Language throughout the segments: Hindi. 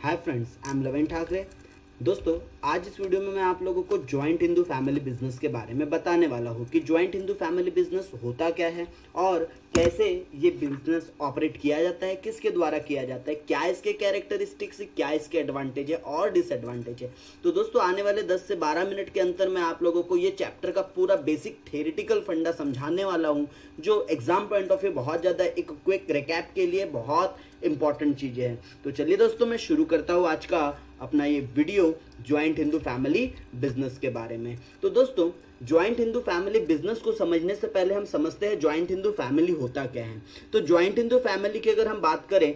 Hi friends, I am लवेन Thackeray. दोस्तों, आज इस वीडियो में मैं आप लोगों को जॉइंट हिंदू फैमिली बिजनेस के बारे में बताने वाला हूँ कि जॉइंट हिंदू फैमिली बिजनेस होता क्या है और कैसे ये बिजनेस ऑपरेट किया जाता है, किसके द्वारा किया जाता है, क्या इसके कैरेक्टरिस्टिक्स, क्या इसके एडवांटेज है और डिसएडवांटेज है। तो दोस्तों, आने वाले 10 से 12 मिनट के अंतर मैं आप लोगों को ये चैप्टर का पूरा बेसिक थ्योरेटिकल फंडा समझाने वाला हूँ, जो एग्जाम पॉइंट ऑफ व्यू बहुत ज़्यादा एक क्विक रिकैप के लिए बहुत इंपॉर्टेंट चीज़ें हैं। तो चलिए दोस्तों, मैं शुरू करता हूँ आज का अपना ये video joint Hindu family business के बारे में। तो दोस्तों, जॉइंट हिंदू फैमिली बिजनेस को समझने से पहले हम समझते हैं जॉइंट हिंदू फैमिली होता क्या है। तो जॉइंट हिंदू फैमिली की अगर हम बात करें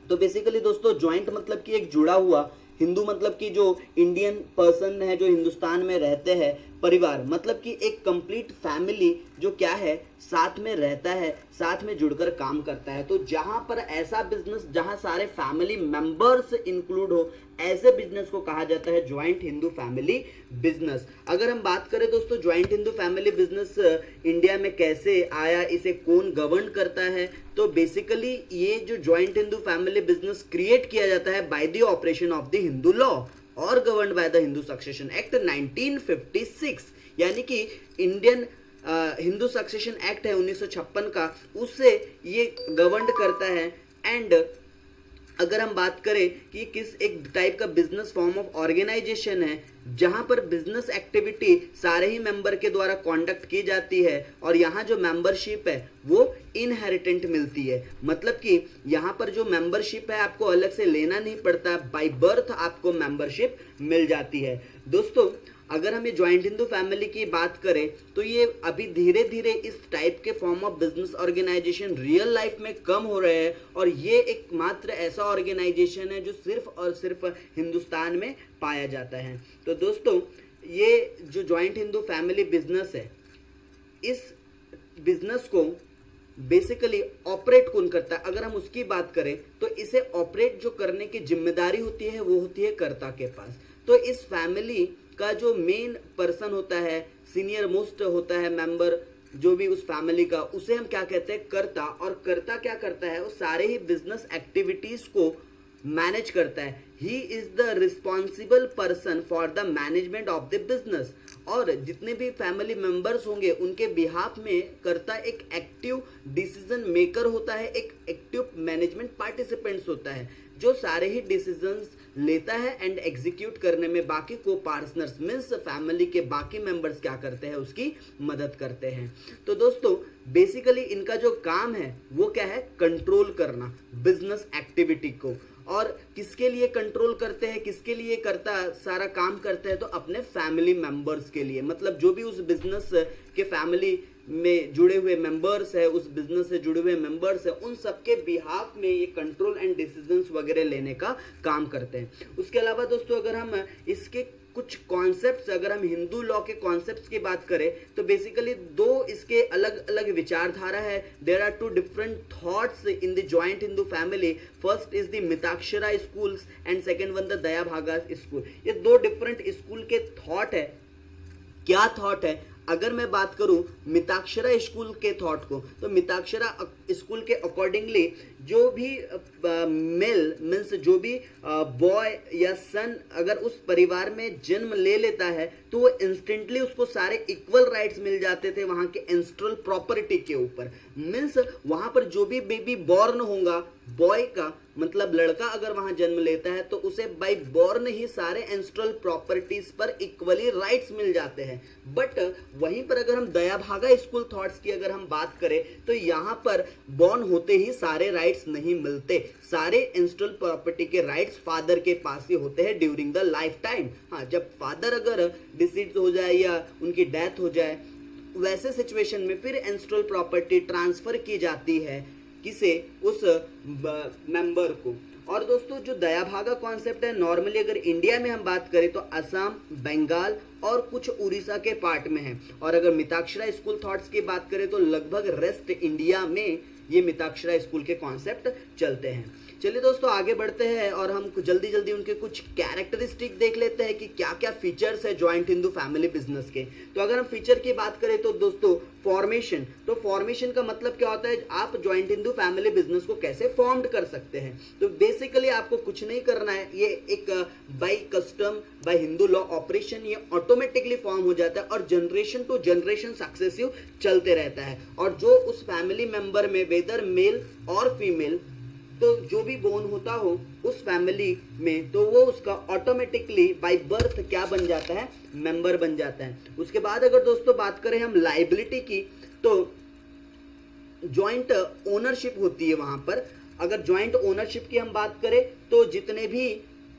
तो बेसिकली दोस्तों, जॉइंट मतलब कि एक जुड़ा हुआ, हिंदू मतलब कि जो इंडियन पर्सन है जो हिंदुस्तान में रहते हैं, परिवार मतलब कि एक कंप्लीट फैमिली जो क्या है साथ में रहता है, साथ में जुड़कर काम करता है। तो जहां पर ऐसा बिजनेस जहां सारे फैमिली मेंबर्स इंक्लूड हो, ऐसे बिजनेस को कहा जाता है जॉइंट हिंदू फैमिली बिजनेस। अगर हम बात करें दोस्तों, joint Hindu family business India में कैसे आया, इसे कौन गवर्न करता है, तो बेसिकली ये जो joint Hindu family business create किया जाता है by the operation of the Hindu law और governed by the Hindu succession act 1956, यानी कि इंडियन हिंदू सक्सेशन एक्ट है 1956 का, उससे ये गवर्न करता है। एंड अगर हम बात करें कि किस एक टाइप का बिजनेस फॉर्म ऑफ ऑर्गेनाइजेशन है जहां पर बिजनेस एक्टिविटी सारे ही मेंबर के द्वारा कंडक्ट की जाती है और यहाँ जो मेंबरशिप है वो इनहेरिटेंट मिलती है, मतलब कि यहाँ पर जो मेंबरशिप है आपको अलग से लेना नहीं पड़ता, बाय बर्थ आपको मेंबरशिप मिल जाती है। दोस्तों, अगर हम ये ज्वाइंट हिंदू फैमिली की बात करें तो ये अभी धीरे धीरे इस टाइप के form of business organisation real life में कम हो रहे हैं और ये एक मात्र ऐसा ऑर्गेनाइजेशन है जो सिर्फ और सिर्फ हिंदुस्तान में पाया जाता है। तो दोस्तों, ये जो ज्वाइंट हिंदू फैमिली बिजनेस है, इस बिजनेस को बेसिकली ऑपरेट कौन करता है, अगर हम उसकी बात करें तो इसे ऑपरेट जो करने की जिम्मेदारी होती है वो होती है कर्ता के पास। तो इस फैमिली का जो मेन पर्सन होता है, सीनियर मोस्ट होता है मेंबर जो भी उस फैमिली का, उसे हम क्या कहते हैं, कर्ता। और कर्ता क्या करता है, वो सारे ही बिजनेस एक्टिविटीज को मैनेज करता है। He is the responsible person for the management of the business. और जितने भी फैमिली मेंबर्स होंगे उनके बिहाफ में कर्ता एक एक्टिव डिसीजन मेकर होता है, एक एक्टिव मैनेजमेंट पार्टिसिपेंट्स होता है जो सारे ही डिसीजंस लेता है एंड एग्जीक्यूट करने में बाकी को पार्टनर्स मीन्स फैमिली के बाकी मेंबर्स क्या करते हैं, उसकी मदद करते हैं। तो दोस्तों, बेसिकली इनका जो काम है वो क्या है, कंट्रोल करना बिजनेस एक्टिविटी को। और किसके लिए कंट्रोल करते हैं, किसके लिए करता सारा काम करते हैं, तो अपने फैमिली मेंबर्स के लिए, मतलब जो भी उस बिजनेस के फैमिली में जुड़े हुए मेंबर्स है, उस बिजनेस से जुड़े हुए मेंबर्स है, उन सबके बिहाफ में ये कंट्रोल एंड डिसीजंस वगैरह लेने का काम करते हैं। उसके अलावा दोस्तों, अगर हम इसके कुछ कॉन्सेप्ट्स, अगर हम हिंदू लॉ के कॉन्सेप्ट्स की बात करें तो बेसिकली दो इसके अलग अलग विचारधारा है। There are two different thoughts in the joint Hindu family. First is the Mitakshara schools and second one the Dayabhaga school. ये दो डिफरेंट स्कूल के थॉट है। क्या थॉट है, अगर मैं बात करूं मिताक्षरा स्कूल के थॉट को, तो मिताक्षरा स्कूल के अकॉर्डिंगली जो भी मेल मीन्स जो भी बॉय या सन अगर उस परिवार में जन्म ले लेता है तो वो इंस्टेंटली उसको सारे इक्वल राइट्स मिल जाते थे वहां के एंसेस्ट्रल प्रॉपर्टी के ऊपर। मीन्स वहां पर जो भी बेबी बॉर्न होगा, बॉय का मतलब लड़का अगर वहां जन्म लेता है तो उसे बाय बॉर्न ही सारे एंसेस्ट्रल प्रॉपर्टीज पर इक्वली राइट्स मिल जाते हैं। बट वहीं पर अगर हम दया भागा स्कूल थॉट्स की अगर हम बात करें तो यहाँ पर बॉर्न होते ही सारे राइट्स नहीं मिलते। सारे एंसेस्ट्रल प्रॉपर्टी के राइट्स फादर के पास ही होते हैं ड्यूरिंग द लाइफ टाइम। हाँ, जब फादर अगर डिसीज हो जाए या उनकी डेथ हो जाए, वैसे सिचुएशन में फिर एंसेस्ट्रल प्रॉपर्टी ट्रांसफर की जाती है किसे, उस मेंबर को। और दोस्तों, जो दया भागा कॉन्सेप्ट है, नॉर्मली अगर इंडिया में हम बात करें तो असम, बंगाल और कुछ उड़ीसा के पार्ट में है। और अगर मिताक्षरा स्कूल थॉट्स की बात करें तो लगभग रेस्ट इंडिया में ये मिताक्षरा स्कूल के कॉन्सेप्ट चलते हैं। चलिए दोस्तों आगे बढ़ते हैं और हम जल्दी जल्दी उनके कुछ कैरेक्टरिस्टिक देख लेते हैं कि क्या क्या फीचर्स है जॉइंट हिंदू फैमिली बिजनेस के। तो अगर हम फीचर की बात करें तो दोस्तों फॉर्मेशन, तो फॉर्मेशन का मतलब क्या होता है, आप जॉइंट हिंदू फैमिली बिजनेस को कैसे फॉर्म्ड कर सकते हैं। तो बेसिकली आपको कुछ नहीं करना है, ये एक by custom by Hindu law operation ये ऑटोमेटिकली फॉर्म हो जाता है और जनरेशन टू जनरेशन सक्सेसिव चलते रहता है। और जो उस फैमिली मेंबर में वेदर मेल और फीमेल तो जो भी बोर्न होता हो उस फैमिली में, तो वो उसका ऑटोमेटिकली बाय बर्थ क्या बन जाता है, मेंबर बन जाता है। उसके बाद अगर दोस्तों बात करें हम लायबिलिटी की, तो जॉइंट ओनरशिप होती है वहां पर। अगर जॉइंट ओनरशिप की हम बात करें तो जितने भी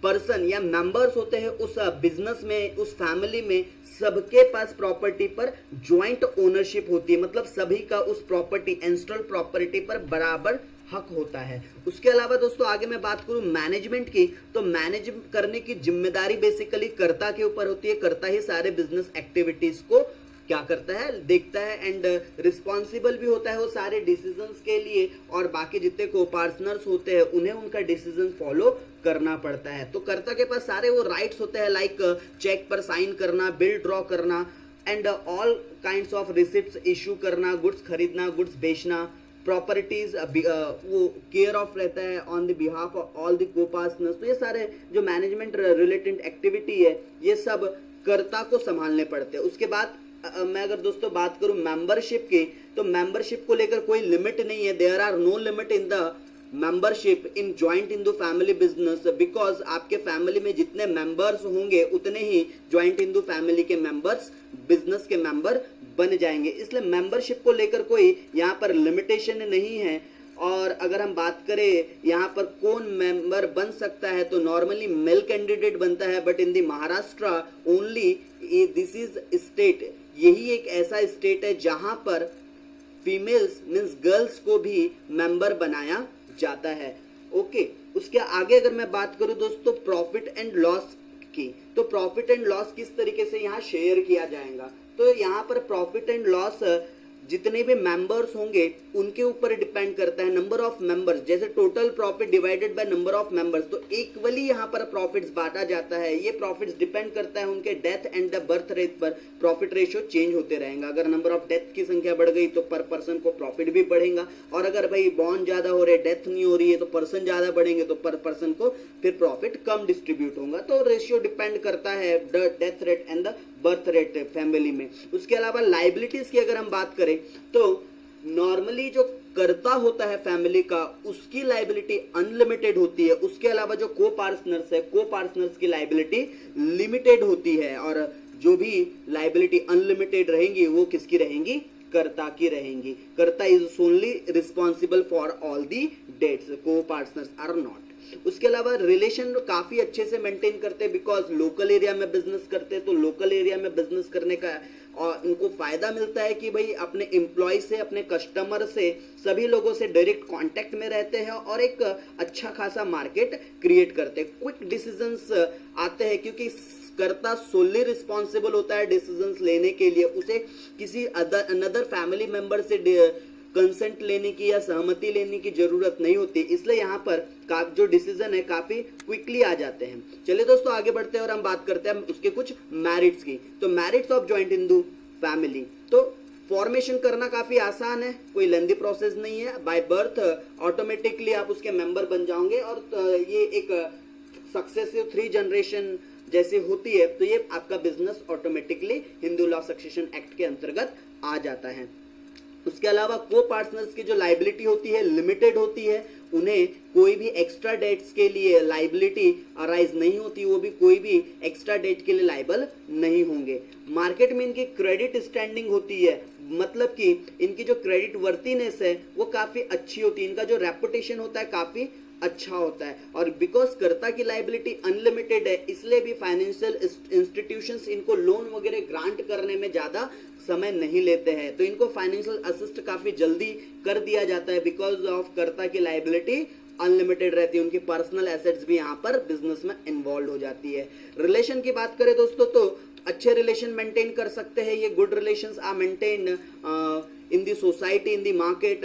पर्सन या मेंबर्स होते हैं उस बिजनेस में, उस फैमिली में, सबके पास प्रॉपर्टी पर जॉइंट ओनरशिप होती है, मतलब सभी का उस प्रॉपर्टी एंसेस्ट्रल प्रॉपर्टी पर बराबर हक होता है। उसके अलावा दोस्तों आगे मैं बात करूं मैनेजमेंट की, तो मैनेज करने की जिम्मेदारी बेसिकली कर्ता के ऊपर होती है। कर्ता ही सारे बिजनेस एक्टिविटीज को क्या करता है, देखता है एंड रिस्पॉन्सिबल भी होता है वो सारे डिसीजंस के लिए। और बाकी जितने को पार्टनर्स होते हैं उन्हें उनका डिसीजन फॉलो करना पड़ता है। तो कर्ता के पास सारे वो राइट्स होते हैं, लाइक चेक पर साइन करना, बिल ड्रॉ करना and all kinds of receipts issue करना, गुड्स खरीदना, गुड्स बेचना, प्रॉपर्टीज वो केयर ऑफ रहता है on the behalf of all the को पार्टनर्स। तो ये सारे जो मैनेजमेंट रिलेटेड एक्टिविटी है ये सब कर्ता को संभालने पड़ते हैं। उसके बाद मैं अगर दोस्तों बात करूं मेंबरशिप की, तो मेंबरशिप को लेकर कोई लिमिट नहीं है, there are no limit in the membership in joint Hindu family business, because आपके फैमिली में जितने मेंबर्स होंगे उतने ही जॉइंट हिंदू फैमिली के मेंबर्स बिजनेस के मेंबर बन जाएंगे। इसलिए मेंबरशिप को लेकर कोई यहाँ पर लिमिटेशन नहीं है। और अगर हम बात करें यहाँ पर कौन मेंबर बन सकता है, तो नॉर्मली मेल कैंडिडेट बनता है, but in the Maharashtra only this is state, यही एक ऐसा स्टेट है जहां पर फीमेल्स मीन्स गर्ल्स को भी मेंबर बनाया जाता है। ओके, उसके आगे अगर मैं बात करूं दोस्तों प्रॉफिट एंड लॉस की, तो प्रॉफिट एंड लॉस किस तरीके से यहाँ शेयर किया जाएगा, तो यहाँ पर प्रॉफिट एंड लॉस जितने भी मेंबर्स होंगे उनके ऊपर डिपेंड करता है, नंबर ऑफ मेंबर्स, जैसे total profit divided by number of members, तो इक्वली यहाँ पर प्रॉफिट्स बांटा जाता है। ये प्रॉफिट्स डिपेंड करता है उनके death and the birth rate पर, प्रॉफिट रेशियो चेंज होते रहेगा। अगर नंबर ऑफ डेथ की संख्या बढ़ गई तो पर पर्सन को प्रॉफिट भी बढ़ेगा, और अगर भाई बॉर्न ज्यादा हो रहे, डेथ नहीं हो रही है, तो पर्सन ज्यादा बढ़ेंगे तो पर पर्सन को फिर प्रॉफिट कम डिस्ट्रीब्यूट होगा। तो रेशियो डिपेंड करता है the death rate and the birth rate family में। उसके अलावा लाइबिलिटीज की अगर हम बात करें तो नॉर्मली जो कर्ता होता है फैमिली का उसकी लाइबिलिटी अनलिमिटेड होती है। उसके अलावा जो को पार्टनर्स है, को पार्टनर्स की लाइबिलिटी लिमिटेड होती है, और जो भी लाइबिलिटी अनलिमिटेड रहेंगी वो किसकी रहेंगी, कर्ता की रहेंगी। Karta is solely responsible for all the debts, co partners are not. उसके अलावा रिलेशन काफी अच्छे से मेंटेन करते हैं, बिकॉज लोकल एरिया में बिजनेस करते हैं, तो लोकल एरिया में बिजनेस करने का और इनको फायदा मिलता है कि भाई अपने एम्प्लॉय से, अपने कस्टमर से, सभी लोगों से डायरेक्ट कांटेक्ट में रहते हैं और एक अच्छा खासा मार्केट क्रिएट करते हैं। क्विक डिसीजंस आते हैं क्योंकि कर्ता सोली रिस्पॉन्सिबल होता है डिसीजंस लेने के लिए, उसे किसी अनदर फैमिली मेंबर से कंसेंट लेने की या सहमति लेने की जरूरत नहीं होती, इसलिए यहाँ पर जो डिसीजन है काफी क्विकली आ जाते हैं। चलिए दोस्तों आगे बढ़ते हैं और हम बात करते हैं उसके कुछ मैरिट्स की। तो merits of joint Hindu family, तो फॉर्मेशन करना काफी आसान है, कोई लेंदी प्रोसेस नहीं है, बाय बर्थ ऑटोमेटिकली आप उसके मेंबर बन जाओगे, और ये एक सक्सेसिव 3 जनरेशन जैसे होती है, तो ये आपका business automatically Hindu law succession act के अंतर्गत आ जाता है। उसके अलावा को पार्टनर्स की जो लाइबिलिटी होती है लिमिटेड होती है, उन्हें कोई भी एक्स्ट्रा डेट्स के लिए लाइबिलिटी अराइज नहीं होती, वो भी कोई भी एक्स्ट्रा डेट के लिए लाइबल नहीं होंगे। मार्केट में इनकी क्रेडिट स्टैंडिंग होती है, मतलब कि इनकी जो क्रेडिट वर्तीनेस है वो काफी अच्छी होती है, इनका जो रेपुटेशन होता है काफी अच्छा होता है। और बिकॉज कर्ता की लाइबिलिटी अनलिमिटेड है, इसलिए भी फाइनेंशियल इंस्टीट्यूशंस इनको लोन वगैरह ग्रांट करने में ज्यादा समय नहीं लेते हैं, तो इनको फाइनेंशियल असिस्ट काफी जल्दी कर दिया जाता है, बिकॉज ऑफ कर्ता की लाइबिलिटी अनलिमिटेड रहती है, उनकी पर्सनल एसेट्स भी यहाँ पर बिजनेस में इन्वॉल्व हो जाती है। रिलेशन की बात करें दोस्तों, तो अच्छे रिलेशन मेंटेन कर सकते हैं। ये good relations are maintain in the society, in the market.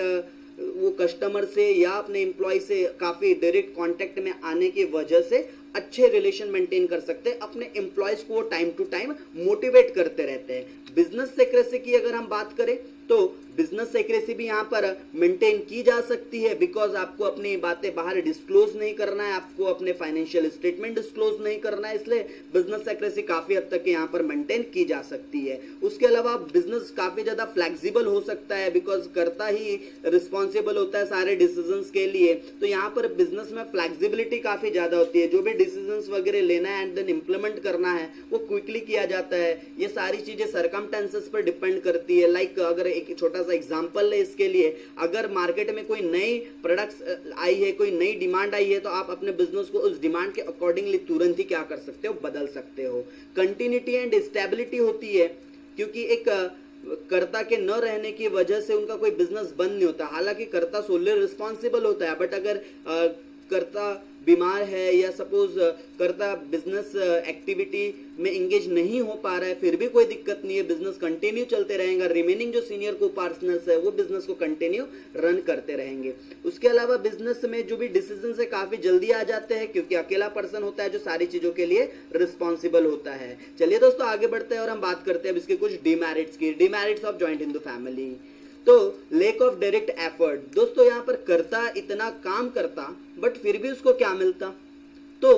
वो कस्टमर से या अपने एम्प्लॉय से काफ़ी डायरेक्ट कांटेक्ट में आने की वजह से अच्छे रिलेशन मेंटेन कर सकते हैं। अपने एम्प्लॉयज को टाइम टू टाइम मोटिवेट करते रहते हैं। बिजनेस सीक्रेसी की अगर हम बात करें तो बिजनेस सीक्रेसी भी यहाँ पर मेंटेन की जा सकती है, बिकॉज आपको अपनी बातें बाहर डिस्क्लोज नहीं करना है, आपको अपने फाइनेंशियल स्टेटमेंट डिस्क्लोज नहीं करना है, इसलिए बिजनेस सीक्रेसी काफी हद तक यहाँ पर मेंटेन की जा सकती है। उसके अलावा बिजनेस काफी ज्यादा फ्लेक्सिबल हो सकता है, बिकॉज करता ही रिस्पॉन्सिबल होता है सारे डिसीजंस के लिए। तो यहाँ पर बिजनेस में फ्लेक्सिबिलिटी काफी ज्यादा होती है। जो भी डिसीजंस वगैरह लेना है एंड देन इंप्लीमेंट करना है वो क्विकली किया जाता है। ये सारी चीजें सर्कमस्टेंसेस पर डिपेंड करती है। लाइक अगर एक छोटा सा एग्जांपल है इसके लिए, अगर मार्केट में कोई नई प्रोडक्ट्स आई है, कोई नई डिमांड आई है, तो आप अपने बिजनेस को उस डिमांड के अकॉर्डिंगली तुरंत ही क्या कर सकते हो, बदल सकते हो। कंटिन्यूटी एंड स्टेबिलिटी होती है, क्योंकि एक कर्ता के न रहने की वजह से उनका कोई बिजनेस बंद नहीं होता। हालांकि कर्ता सोलली रिस्पॉन्सिबल होता है, बट अगर कर्ता बीमार है या सपोज कर्ता बिजनेस एक्टिविटी में एंगेज नहीं हो पा रहा है, फिर भी कोई दिक्कत नहीं है, बिजनेस कंटिन्यू चलते रहेगा। रिमेनिंग जो सीनियर को पार्टनर्स है वो बिजनेस को कंटिन्यू रन करते रहेंगे। उसके अलावा बिजनेस में जो भी डिसीजन है काफी जल्दी आ जाते हैं, क्योंकि अकेला पर्सन होता है जो सारी चीजों के लिए रिस्पॉन्सिबल होता है। चलिए दोस्तों आगे बढ़ते हैं और हम बात करते हैं अब इसके कुछ डिमेरिट्स की। Demerits of joint Hindu family. तो लेक ऑफ डायरेक्ट एफर्ट। दोस्तों यहाँ पर करता इतना काम करता बट फिर भी उसको क्या मिलता? तो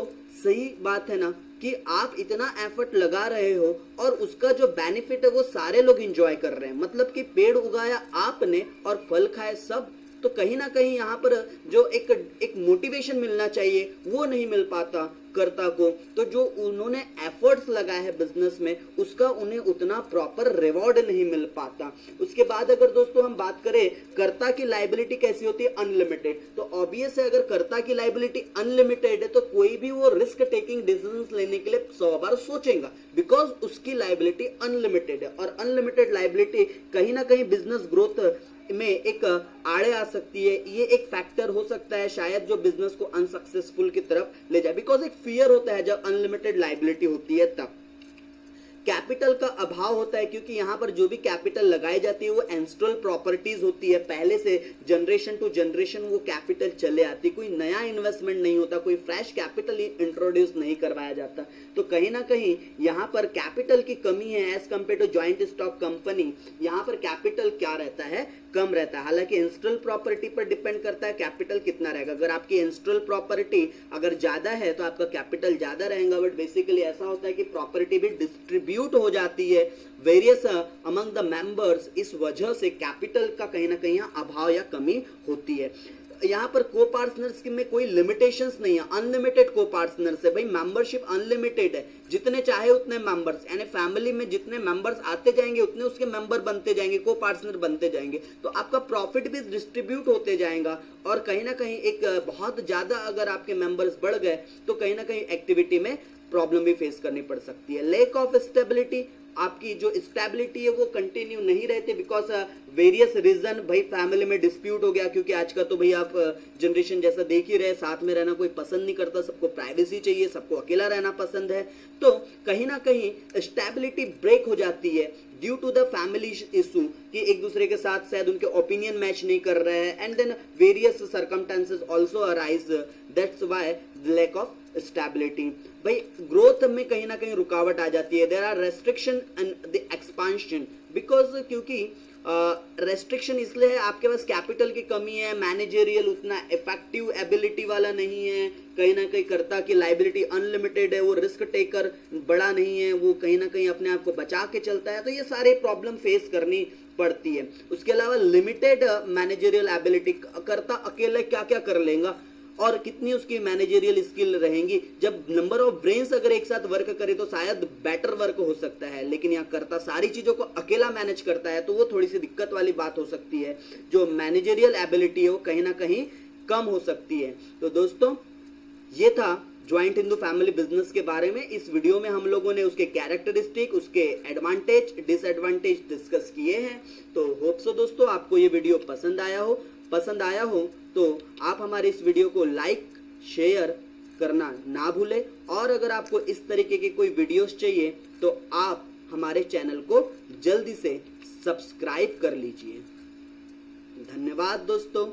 सही बात है ना कि आप इतना एफर्ट लगा रहे हो और उसका जो बेनिफिट है वो सारे लोग एंजॉय कर रहे हैं। मतलब कि पेड़ उगाया आपने और फल खाए सब। तो कहीं ना कहीं यहाँ पर जो एक मोटिवेशन मिलना चाहिए वो नहीं मिल पाता कर्ता को। तो जो उन्होंने एफर्ट्स लगाए हैं बिजनेस में उसका उन्हें उतना प्रॉपर रिवॉर्ड नहीं मिल पाता। उसके बाद अगर दोस्तों हम बात करें कर्ता की लायबिलिटी कैसी होती है, अनलिमिटेड। तो ऑब्वियस है अगर कर्ता की लायबिलिटी अनलिमिटेड है तो कोई भी वो रिस्क टेकिंग डिसीजंस लेने के लिए 100 बार सोचेगा, बिकॉज उसकी लायबिलिटी अनलिमिटेड है। और अनलिमिटेड लायबिलिटी कहीं ना कहीं बिजनेस ग्रोथ में एक आड़े आ सकती है। ये एक फैक्टर हो सकता है शायद जो बिजनेस को अनसक्सेसफुल की तरफ ले जाए, बिकॉज एक फियर होता है जब अनलिमिटेड लायबिलिटी होती है तब। कैपिटल का अभाव होता है, क्योंकि यहाँ पर जो भी कैपिटल लगाई जाती है वो एंसेस्ट्रल प्रॉपर्टीज होती है, पहले से जनरेशन टू जनरेशन वो कैपिटल चले आती, कोई नया इन्वेस्टमेंट नहीं होता, कोई फ्रेश कैपिटल इंट्रोड्यूस नहीं करवाया जाता। तो कहीं ना कहीं यहाँ पर कैपिटल की कमी है as compare to joint stock company. यहाँ पर कैपिटल क्या रहता है, कम रहता है। हालांकि इंस्ट्रल प्रॉपर्टी पर डिपेंड करता है कैपिटल कितना रहेगा। अगर आपकी इंस्ट्रल प्रॉपर्टी अगर ज्यादा है तो आपका कैपिटल ज्यादा रहेगा, बट बेसिकली ऐसा होता है कि प्रॉपर्टी भी डिस्ट्रीब्यूट हो जाती है वेरियस अमंग द मेंबर्स। इस वजह से कैपिटल का कहीं ना कहीं अभाव या कमी होती है। यहाँ पर को पार्टनर्स में कोई लिमिटेशंस नहीं है, अनलिमिटेड को पार्टनर्स है। भाई मेंबरशिप अनलिमिटेड है, जितने चाहे उतने मेंबर्स, यानी फैमिली में जितने मेंबर्स आते जाएंगे उतने उसके मेंबर बनते जाएंगे, को पार्टनर बनते जाएंगे, तो आपका प्रॉफिट भी डिस्ट्रीब्यूट होते जाएगा। और कहीं ना कहीं एक बहुत ज्यादा अगर आपके मेंबर्स बढ़ गए तो कहीं ना कहीं एक्टिविटी में प्रॉब्लम भी फेस करनी पड़ सकती है। लैक ऑफ स्टेबिलिटी, आपकी जो स्टेबिलिटी है वो कंटिन्यू नहीं रहती, बिकॉज वेरियस रीजन। भाई फैमिली में डिस्प्यूट हो गया, क्योंकि आज का तो भाई आप जनरेशन जैसा देख ही रहे, साथ में रहना कोई पसंद नहीं करता, सबको प्राइवेसी चाहिए, सबको अकेला रहना पसंद है। तो कहीं ना कहीं स्टेबिलिटी ब्रेक हो जाती है due to the family issue, कि एक दूसरे के साथ शायद उनके ओपिनियन मैच नहीं कर रहे हैं, and then various circumstances also arise, that's why lack of stability. भाई ग्रोथ में कहीं ना कहीं रुकावट आ जाती है। There are restriction and the expansion, because क्योंकि रेस्ट्रिक्शन इसलिए है आपके पास कैपिटल की कमी है, मैनेजरियल उतना इफेक्टिव एबिलिटी वाला नहीं है, कहीं ना कहीं कर्ता की लाइबिलिटी अनलिमिटेड है, वो रिस्क टेकर बड़ा नहीं है, वो कहीं ना कहीं अपने आप को बचा के चलता है। तो ये सारे प्रॉब्लम फेस करनी पड़ती है। उसके अलावा लिमिटेड मैनेजरियल एबिलिटी, कर्ता अकेले क्या क्या कर लेगा और कितनी उसकी मैनेजरियल स्किल रहेंगी। जब नंबर ऑफ ब्रेन्स अगर एक साथ वर्क करे तो शायद बेटर वर्क हो सकता है, लेकिन यहाँ करता सारी चीजों को अकेला मैनेज करता है तो वो थोड़ी सी दिक्कत वाली बात हो सकती है। जो मैनेजरियल एबिलिटी है वो कहीं ना कहीं कम हो सकती है। तो दोस्तों ये था ज्वाइंट हिंदू फैमिली बिजनेस के बारे में। इस वीडियो में हम लोगों ने उसके कैरेक्टरिस्टिक, उसके एडवांटेज डिसएडवांटेज डिस्कस किए हैं। तो होप सो दोस्तों आपको ये वीडियो पसंद आया हो तो आप हमारे इस वीडियो को लाइक, शेयर, करना ना भूलें। और अगर आपको इस तरीके के कोई वीडियोस चाहिए तो आप हमारे चैनल को जल्दी से सब्सक्राइब कर लीजिए। धन्यवाद दोस्तों।